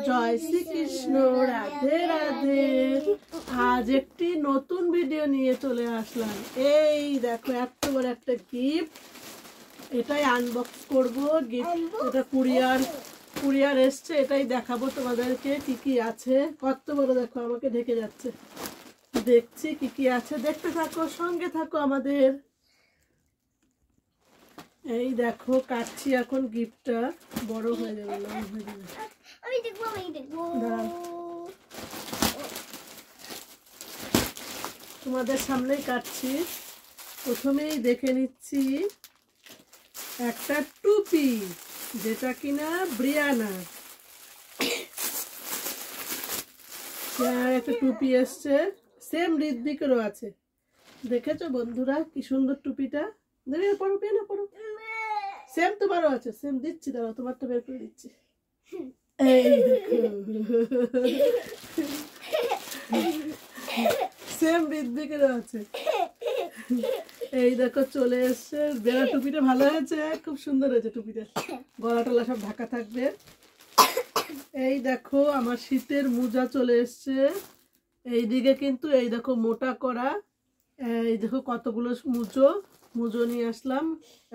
জয় শ্রীকৃষ্ণ, রাধে রাধে। আজ একটি নতুন ভিডিও নিয়ে চলে আসলাম। এই দেখো এত বড় একটা গিফট, এটাই আনবক্স করব। গিফট এটা কুরিয়ার এসছে, এটাই দেখাবো তোমাদেরকে কি কি আছে। কত বড় দেখো, আমাকে ঢেকে যাচ্ছে। দেখছি কি কি আছে, দেখতে থাকো, সঙ্গে থাকো আমাদের। এই দেখো কাটছি এখন, গিফটটা বড় হয়ে যাবে, লং হয়ে যাবে। আমি দেখবো তোমাদের সামনেই কাটছি। প্রথমেই দেখে নিচ্ছি একটা টুপি, যেটা কিনা ব্রিয়ানা। একটা টুপি এসছে, সেম ঋত্বিকেরও আছে। দেখেছো বন্ধুরা কি সুন্দর টুপিটা? দেখে পড়ো, পেয়ে পড়ো। সেম তোমারও আছে, সেম দিচ্ছি, দাঁড়াও তোমারটা বের করে দিচ্ছি। এই দেখো সেম ঋত্বিকেরও আছে। এই দেখো চলে এসছে। বেড়া টুপিটা ভালো হয়েছে, খুব সুন্দর হয়েছে টুপিটা। গলা টলা সব ঢাকা থাকবে। এই দেখো আমার শীতের মোজা চলে এসছে। এইদিকে কিন্তু এই দেখো মোটা করা, এই দেখো কতগুলো মুজো নিয়ে আসলাম।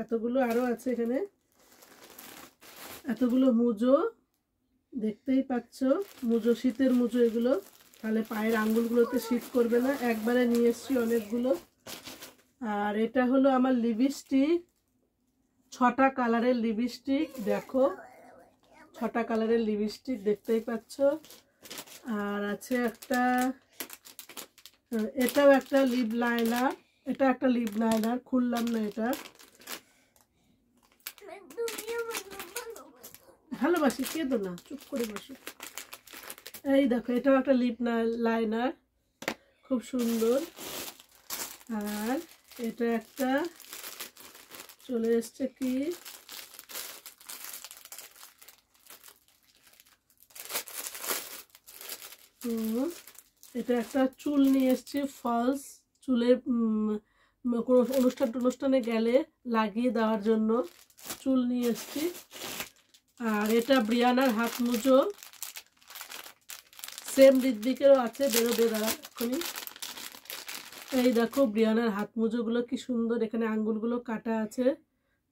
এতগুলো আরো আছে এখানে, এতগুলো মুজো দেখতেই পাচ্ছ। মুজো, শীতের মুজো এগুলো, তাহলে পায়ের আঙ্গুলগুলোতে শীত করবে না। একবারে নিয়ে এসছি অনেকগুলো। আর এটা হলো আমার লিপস্টিক, 6টা কালারের লিপস্টিক। দেখো 6টা কালারের লিপস্টিক দেখতেই পাচ্ছ। আর আছে একটা, এটাও একটা লিপ লাইনার। এটা একটা লিপ লাইনার, খুললাম না এটা। ভালোবাসি, কেঁদো না, চুপ করে বসো। এই দেখো এটাও একটা লিপ লাইনার, খুব সুন্দর। আর এটা একটা চলে এসছে কি, এটা একটা চুল নিয়ে এসছি, ফলস। চুলে কোনো অনুষ্ঠানে গেলে লাগিয়ে দেওয়ার জন্য চুল নিয়ে এসছি। আর এটা ব্রিয়ানার হাত মুজো, সেম ঋত্বিকেরও আছে। বেরোবে দাঁড়া এক্ষুনি। এই দেখো ব্রিয়ানার হাত মুজোগুলো কি সুন্দর, এখানে আঙ্গুলগুলো কাটা আছে।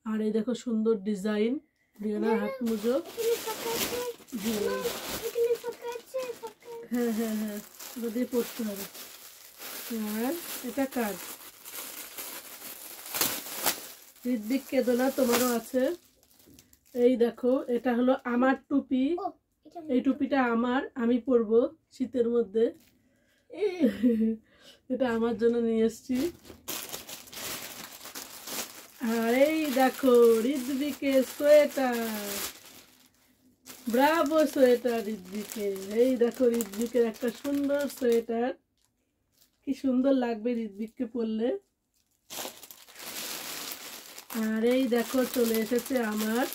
আর এই দেখো সুন্দর ডিজাইন ব্রিয়ানার হাত মুজো। হ্যাঁ হ্যাঁ হ্যাঁ, ওটা দিয়ে পড়তে হবে। আর এটা কাজ ঋত্বিক, কেঁদো না, তোমারও আছে। এই দেখো এটা হলো আমার টুপি। এই টুপিটা আমার, আমি পরবো শীতের মধ্যে। এটা আমার জন্য নিয়ে এসছি। আর এই দেখো ঋত্বিকের সোয়েটার, ব্রাভো সোয়েটার ঋত্বিকের। এই দেখো ঋত্বিকের একটা সুন্দর সোয়েটার, কি সুন্দর লাগবে ঋত্বিককে পরলে। আর এই দেখো চলে এসেছে আমার,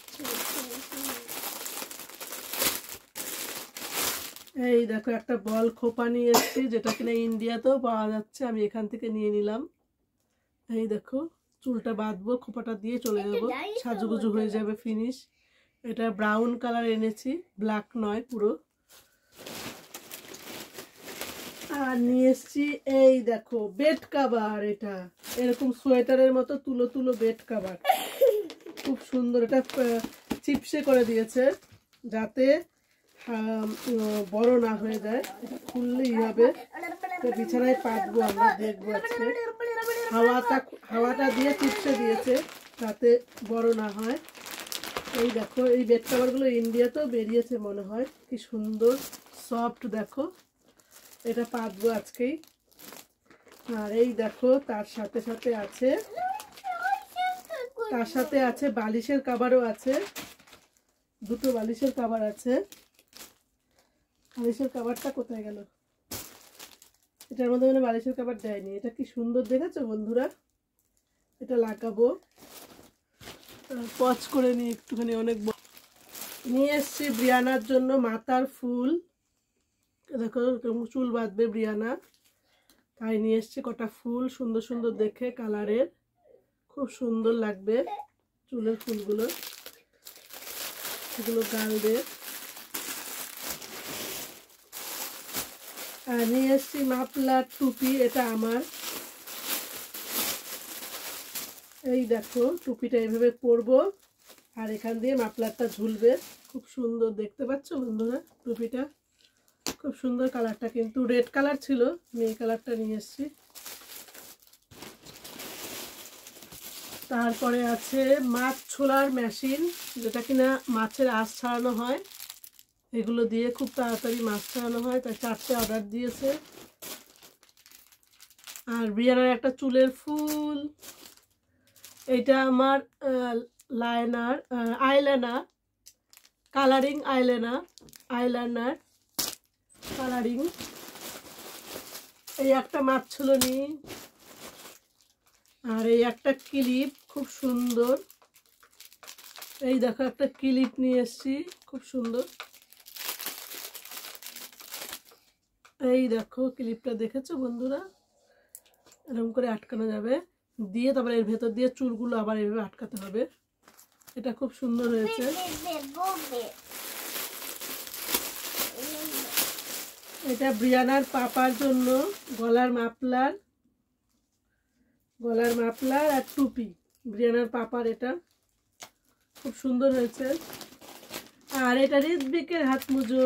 এই দেখো একটা বল খোপা নিয়ে এসেছি, যেটা কিনা ইন্ডিয়াতেও পাওয়া যাচ্ছে। আমি এখান থেকে নিয়ে নিলাম। এই দেখো চুলটা বাঁধবো, খোপাটা দিয়ে চলে যাবো, সাজুগুজু হয়ে যাবে, ফিনিশ। এটা ব্রাউন কালার এনেছি, ব্ল্যাক নয় পুরো। আর নিয়ে এসছি এই দেখো বেড কাভার। এটা এরকম সোয়েটারের মতো তুলো তুলো বেড কাভার, খুব সুন্দর। এটা চিপসে করে দিয়েছে যাতে বড় না হয়ে যায়। এটা খুললেই হবে, বিছানায় পাতবো আমরা, দেখবো আজকে। হাওয়াটা দিয়ে চিপসে দিয়েছে যাতে বড় না হয়। এই দেখো এই বেড কাভারগুলো ইন্ডিয়াতেও বেরিয়েছে মনে হয়, কি সুন্দর সফট। দেখো এটা পাতবো আজকেই। আর এই দেখো তার সাথে আছে বালিশের কাভারও আছে, দুটো বালিশের কাভার আছে। বালিশের কাভারটা কোথায় গেল? এটার মধ্যে মানে বালিশের কাভার দেয়নি। এটা কি সুন্দর দেখেছো বন্ধুরা? এটা লাগাবো, পজ করে নিই একটুখানি। অনেক নিয়ে এসছি ব্রিয়ানার জন্য মাথার ফুল। দেখো চুল বাঁধবে ব্রিয়ানা, তাই নিয়ে এসছি কটা ফুল, সুন্দর সুন্দর দেখে কালারের, খুব সুন্দর লাগবে চুলের ফুলগুলো, এগুলো গালবে। আর নিয়ে এসছি মাফলার টুপি, এটা আমার। এই দেখো টুপিটা এইভাবে পরবো আর এখান দিয়ে মাফলারটা ঝুলবে, খুব সুন্দর দেখতে পাচ্ছ বন্ধুরা। টুপিটা খুব সুন্দর, কালারটা কিন্তু রেড কালার ছিল, আমি এই কালারটা নিয়ে এসছি। তারপরে আছে মাছ ছোলার মেশিন, যেটা কিনা মাছের আঁশ ছাড়ানো হয়, এগুলো দিয়ে খুব তাড়াতাড়ি মাছ ছাড়ানো হয়, তাই 4টে অর্ডার দিয়েছে। আর ব্রিয়ানার একটা চুলের ফুল, এইটা আমার liner eyeliner, colouring eyeliner colouring. এই একটা মাছ ছুলনি, আর এই একটা ক্লিপ খুব সুন্দর। এই দেখো একটা ক্লিপ নিয়ে এসেছি, খুব সুন্দর। এই দেখো ক্লিপটা, দেখেছো বন্ধুরা? এরকম করে আটকানো যাবে, দিয়ে তারপরে এর ভেতর দিয়ে চুলগুলো আবার এইভাবে আটকাতে হবে। এটা খুব সুন্দর হয়েছে। এটা ব্রিয়ানার পাপার জন্য গলার মাফলার আর টুপি, ব্রিয়ানার পাপার, এটা খুব সুন্দর হয়েছে। আর এটা ঋত্বিকের হাত মুজো,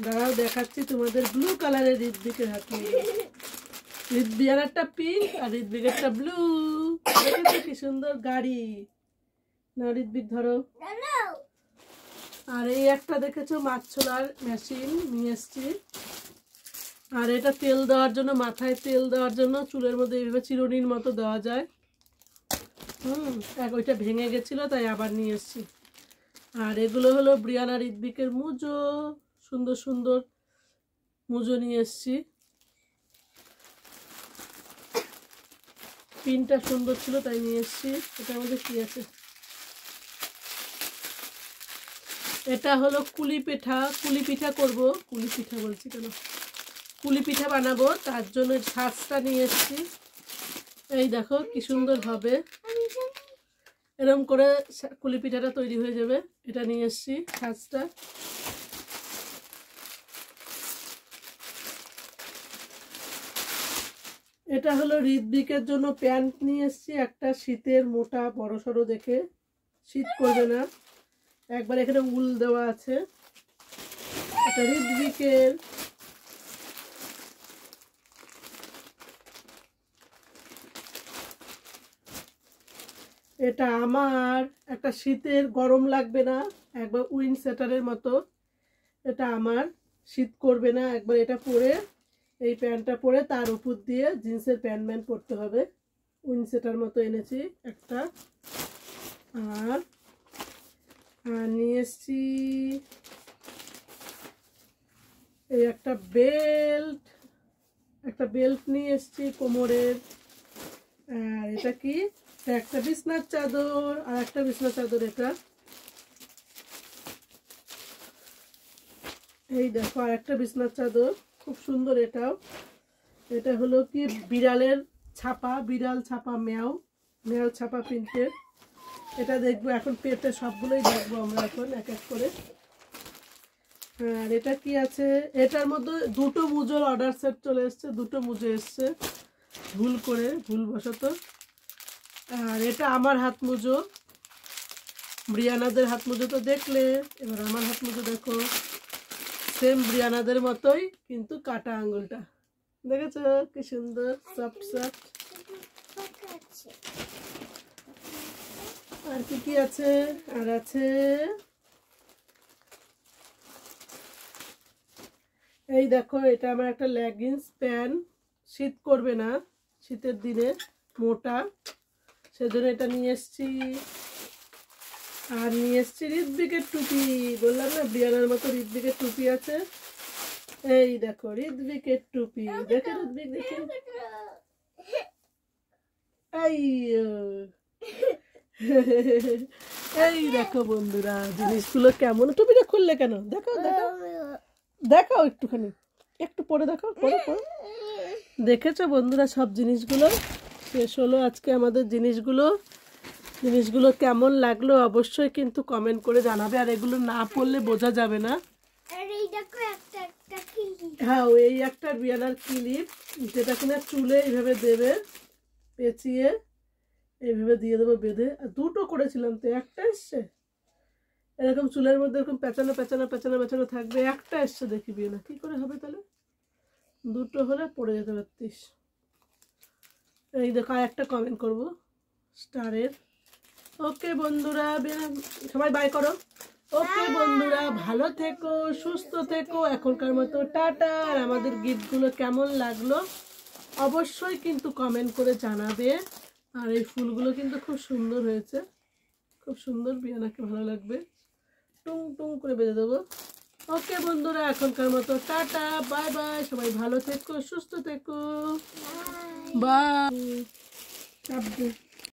দাঁড়াও দেখাচ্ছি তোমাদের, ব্লু কালারের ঋত্বিকের হাত মুজো। ব্রিয়ানারটা পিঙ্ক আর ঋত্বিকেরটা ব্লু। দেখেছো কি সুন্দর গাড়ি? না ঋত্বিক ধরো। আর এই একটা দেখেছো মাছ ছোলার মেশিন নিয়ে এসছি। আর এটা তেল দেওয়ার জন্য, মাথায় তেল দেওয়ার জন্য, চুলের মধ্যে এইভাবে চিরুনির মতো দেওয়া যায়। ওইটা ভেঙে গেছিলো তাই আবার নিয়ে এসছি। আর এগুলো হলো ব্রিয়ানা ঋত্বিকের মুজো, সুন্দর সুন্দর মুজো নিয়ে এসছি। পিনটা সুন্দর ছিল তাই নিয়ে এসছি। এটার মধ্যে কি আছে? এটা হলো কুলি পিঠা করবো, কুলি পিঠা বানাবো, তার জন্য ছাঁচটা নিয়ে এসছি। এই দেখো কি সুন্দর হবে, এরকম করে কুলি পিঠাটা তৈরি হয়ে যাবে। এটা নিয়ে এসছি ছাঁচটা। এটা হলো ঋত্বিকের জন্য প্যান্ট নিয়ে এসছি, একটা শীতের, মোটা বড় সড়ো দেখে, শীত করবে না, একবার এখানে উল দেওয়া আছে। এটা ঋত্বিকের। এটা আমার, একটা শীতের, গরম লাগবে না, একবার উইন্ড সেটারের মতো। এটা আমার, শীত করবে না, একবার এটা পরে, এই প্যান্টটা পরে তার উপর দিয়ে জিন্সের প্যান্ট পরতে হবে। উইন্ড সেটার মতো এনেছি একটা। আর নিয়ে এসছি এই একটা বেল্ট নিয়ে এসছি কোমরের। আর এটা কি? একটা বিছনার চাদর, আর একটা বিছনার চাদর। এটা এই দেখো আর একটা বিছনার চাদর, খুব সুন্দর এটাও। এটা হলো কি বিড়ালের ছাপা, বিড়াল ছাপা, মেয়াও ছাপা প্রিন্টের। এটা দেখবো এখন, পেটে সবগুলোই দেখবো আমরা এখন এক এক করে। আর এটা কি আছে? এটার মধ্যে দুটো মুজোর অর্ডার সেট চলে এসছে, দুটো মুজো এসছে ভুলবশত। আর এটা আমার হাত মুজো, ব্রিয়ানাদের হাত মুজো তো দেখলে, এবার আমার হাত মুজো দেখো, সেম ব্রিয়ানাদের মতোই কিন্তু কাটা আঙ্গুলটা, দেখেছো কি সুন্দর, সফট সফট। আর কি আছে? আর আছে এই দেখো, এটা আমার একটা লেগিংস প্যান্ট, শীত করবে না, শীতের দিনে, মোটা, সেজন্য এটা নিয়ে এসছি। আর নিয়ে এসছি ঋত্বিকের টুপি, বললাম না ব্রিয়ানার মতো ঋত্বিকের টুপি আছে। এই দেখো ঋত্বিকের টুপি, দেখে ঋত্বিক, দেখে এই দেখো বন্ধুরা জিনিসগুলো কেমন। টুপিটা খুললে কেন? দেখো দেখো দেখাও একটুখানি, একটু পরে দেখাও, পরে দেখেছো বন্ধুরা সব জিনিসগুলো শেষ হলো আজকে আমাদের জিনিসগুলো কেমন লাগলো অবশ্যই কিন্তু কমেন্ট করে জানাবে। আর এগুলো না পড়লে বোঝা যাবে না আর এই দেখো একটা একটা কিলি হ্যাঁ এই একটা বিয়ানার ক্লিপ, যেটা কিনা চুলে এইভাবে দেবে, পেঁচিয়ে এইভাবে দিয়ে দেবো বেঁধে। আর দুটো করেছিলাম তো, একটা এসছে এরকম চুলের মধ্যে এরকম পেঁচানো পেঁচানো পেঁচানো পেঁচানো থাকবে, একটা এসছে দেখি বিয়ে না কি করে হবে তাহলে, দুটো হলে পড়ে যেতে পারতিস। এই দেখো আর একটা কমেন্ট করবো স্টারের। ওকে বন্ধুরা, সবাই বাই করো। ওকে বন্ধুরা, ভালো থেকো, সুস্থ থেকো, এখনকার মতো টাটা। আর আমাদের গিফটগুলো কেমন লাগলো অবশ্যই কিন্তু কমেন্ট করে জানাবে। আর এই ফুলগুলো কিন্তু খুব সুন্দর হয়েছে, খুব সুন্দর, বিয়ানাকে ভালো লাগবে। টুং টুং করে বেঁধে দেবো। ওকে বন্ধুরা, এখনকার মতো টাটা, বাই বাই, সবাই ভালো থেকো, সুস্থ থেকো, বাই।